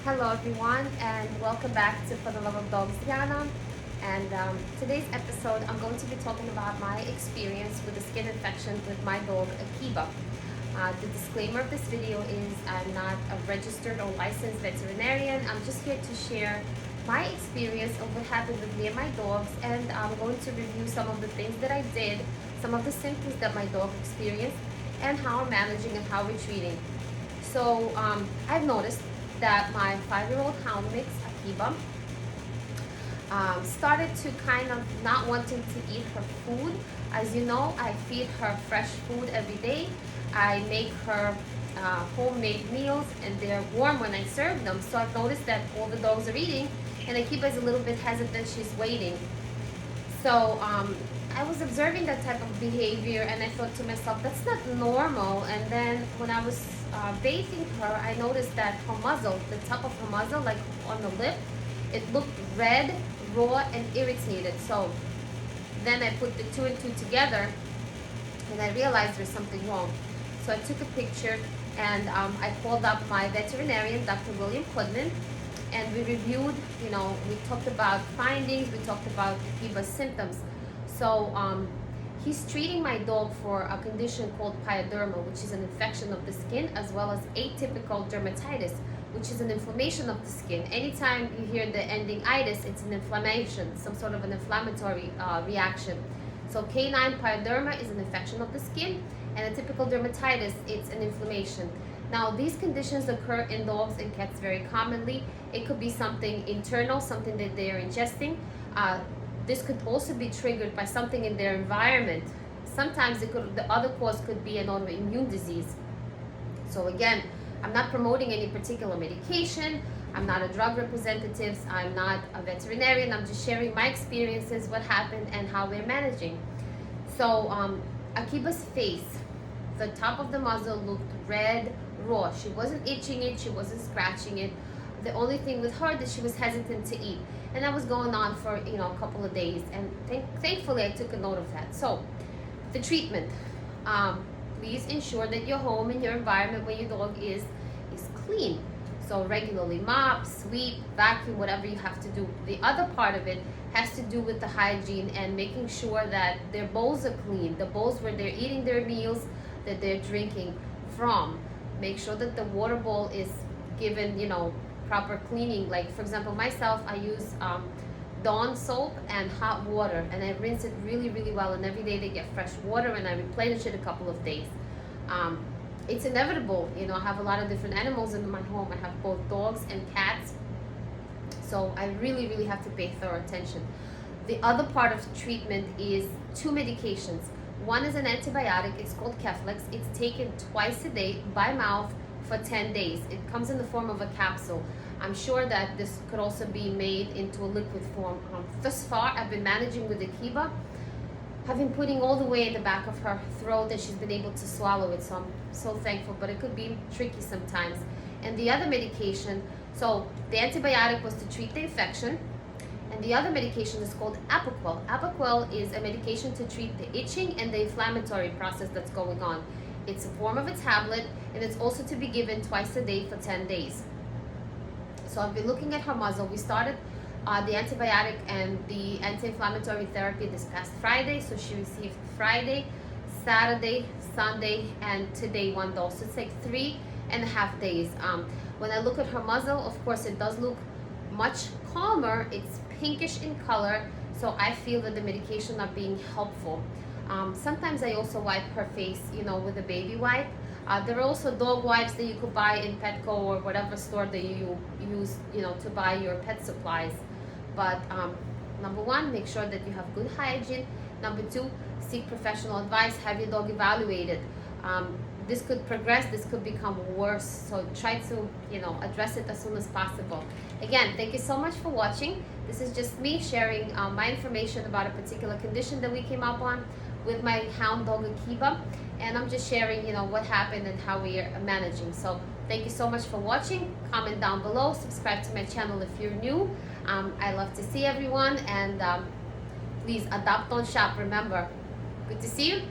Hello everyone, and welcome back to For the Love of Dogs Diana. And today's episode I'm going to be talking about my experience with a skin infection with my dog Akiba. The disclaimer of this video is I'm not a registered or licensed veterinarian. I'm just here to share my experience of what happened with me and my dogs, and I'm going to review some of the things that I did, some of the symptoms that my dog experienced, and how I'm managing and how we're treating. So I've noticed that my 5-year-old hound mix, Akiba, started to kind of not wanting to eat her food. As you know, I feed her fresh food every day. I make her homemade meals, and they're warm when I serve them. So I've noticed that all the dogs are eating, and Akiba is a little bit hesitant. She's waiting. So I was observing that type of behavior, and I thought to myself, that's not normal. And then when I was bathing her, I noticed that her muzzle, the top of her muzzle, like on the lip, it looked red, raw, and irritated. So then I put the two and two together, and I realized there's something wrong. So I took a picture, and I called up my veterinarian, Dr. William Putman, and we reviewed, we talked about findings, we talked about Akiba's symptoms. So he's treating my dog for a condition called Pyoderma, which is an infection of the skin, as well as Atypical Dermatitis, which is an inflammation of the skin. Anytime you hear the ending itis, it's an inflammation, some sort of an inflammatory reaction. So Canine Pyoderma is an infection of the skin, and Atypical Dermatitis, it's an inflammation. Now, these conditions occur in dogs and cats very commonly. It could be something internal, something that they are ingesting. This could also be triggered by something in their environment. Sometimes the other cause could be an autoimmune disease. So again, I'm not promoting any particular medication. I'm not a drug representative. I'm not a veterinarian. I'm just sharing my experiences, what happened, and how we're managing. So Akiba's face, the top of the muzzle looked red, raw. She wasn't itching it. She wasn't scratching it. The only thing with her that she was hesitant to eat. And that was going on for a couple of days, and thankfully I took a note of that. So the treatment, please ensure that your home and your environment where your dog is clean. So regularly mop, sweep, vacuum, whatever you have to do. The other part of it has to do with the hygiene and making sure that their bowls are clean, the bowls where they're eating their meals, that they're drinking from. Make sure that the water bowl is given proper cleaning. Like for example, myself, I use Dawn soap and hot water, and I rinse it really well, and every day they get fresh water, and I replenish it a couple of days. It's inevitable, I have a lot of different animals in my home. I have both dogs and cats, so I really have to pay thorough attention. The other part of treatment is 2 medications. One is an antibiotic. It's called Keflex. It's taken twice a day by mouth for 10 days. It comes in the form of a capsule. I'm sure that this could also be made into a liquid form. Thus far, I've been managing with Akiba. I've been putting all the way in the back of her throat, and she's been able to swallow it, so I'm so thankful, but it could be tricky sometimes. And the other medication, so the antibiotic was to treat the infection, and the other medication is called Atypical. Atypical is a medication to treat the itching and the inflammatory process that's going on. It's a form of a tablet, and it's also to be given twice a day for 10 days. So I've been looking at her muzzle. We started the antibiotic and the anti-inflammatory therapy this past Friday. So she received Friday, Saturday, Sunday, and today 1 dose. So it's like 3.5 days. When I look at her muzzle, of course, it does look much calmer. It's pinkish in color. So I feel that the medication are being helpful. Sometimes I also wipe her face, with a baby wipe. There are also dog wipes that you could buy in Petco or whatever store that you use, to buy your pet supplies. But number 1, make sure that you have good hygiene. Number 2, seek professional advice. Have your dog evaluated. This could progress. This could become worse. So try to, address it as soon as possible. Again, thank you so much for watching. This is just me sharing my information about a particular condition that we came up on with my hound dog Akiba, and I'm just sharing what happened and how we are managing. So thank you so much for watching. Comment down below, subscribe to my channel if you're new. I love to see everyone, and please adopt, don't shop. Remember, good to see you.